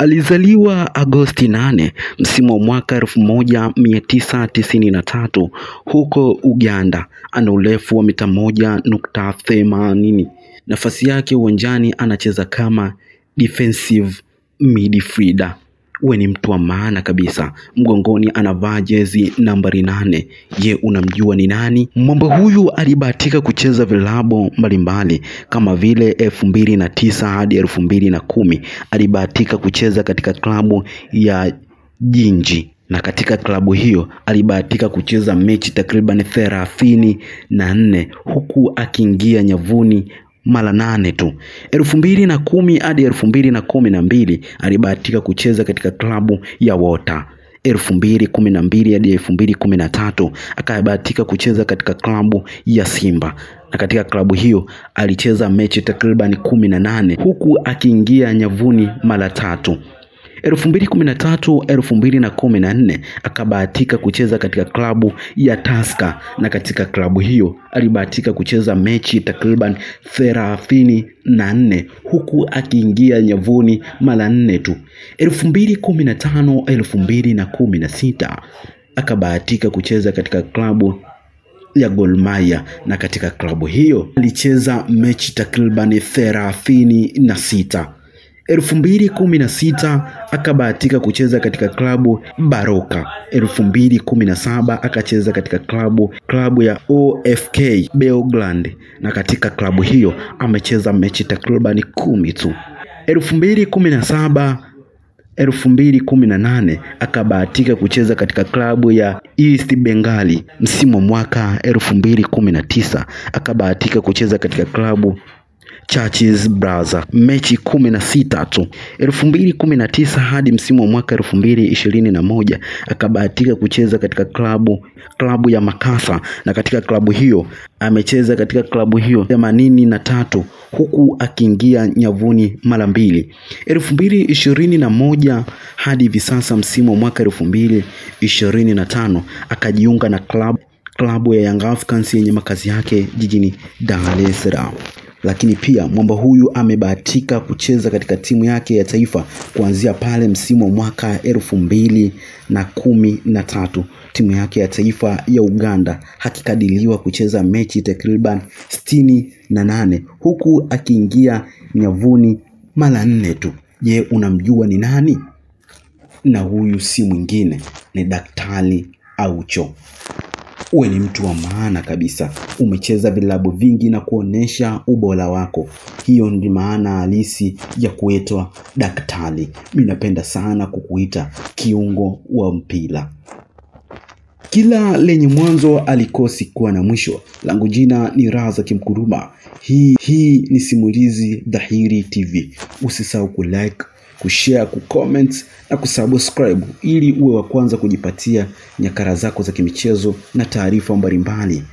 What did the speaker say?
Alizaliwa Agosti 8 msimu wa mwaka 1993 huko Uganda. Ana urefu wa mita 1.80. Nafasi yake uwanjani anacheza kama defensive midfielder. Ni mtu wa maana kabisa. Mgongoni anavaa jezi nambari 8. Je, unamjua ni nani? Mwamba huyu alibahatika kucheza vilabu mbalimbali kama vile 2009 hadi 2010. Alibahatika kucheza katika klabu ya Jinji, na katika klabu hiyo alibahatika kucheza mechi takriban 34 huku akiingia nyavuni mara 8 tu. 2010 hadi 2012 alibahatika kucheza katika klabu ya Water. 2012 hadi 2013 akabahatika kucheza katika klabu ya Simba, na katika klabu hiyo alicheza mechi takriban 18 huku akiingia nyavuni mara 3. 2013 2014 akabahatika kucheza katika klabu ya Tusker, na katika klabu hiyo alibahatika kucheza mechi takriban 34 huku akiingia nyavuni mara 4 tu. 2015 2016 akabahatika kucheza katika klabu ya Gor Mahia, na katika klabu hiyo alicheza mechi takriban 36. 2016 akabahatika kucheza katika klabu Baroka. 2017 akacheza katika klabu ya OFK Beograd, na katika klabu hiyo amecheza mechi takriban 10 tu. 2017 2018 akabahatika kucheza katika klabu ya East Bengali. Msimu wa mwaka 2019 akabahatika kucheza katika klabu Churches Brother mechi 16 tu. 2019 hadi msimu wa mwaka 2021 akabahatika kucheza katika klabu ya Makasa, na katika klabu hiyo amecheza katika klabu hiyo 83 huku akiingia nyavuni mara 2. 2021 hadi hivi sasa msimu wa mwaka 2025 akajiunga na klabu ya Young Africans yenye makazi yake jijini Dar es Salaam. Lakini pia mwamba huyu amebahatika kucheza katika timu yake ya taifa kuanzia pale msimu wa mwaka 2013. Timu yake ya taifa ya Uganda hakikadiliwa kucheza mechi takriban 68 huku akiingia nyavuni mara 4 tu. Je, unamjua ni nani? Na huyu si mwingine, ni Daktari Aucho. Ni mtu wa maana kabisa. Umecheza vilabu vingi na kuonesha ubora wako. Hiyo ndi maana halisi ya kuitwa daktari. Mimi napenda sana kukuita kiungo wa mpira. Kila lenye mwanzo alikosi kuwa na mwisho. Langu jina ni Razak Mkuruma. Hii ni Simulizi Dhahiri TV. Usisahau kulike, kushare, kucomment na kusubscribe ili uwe wa kwanza kujipatia nyakara zako za kimichezo na taarifa mbalimbali.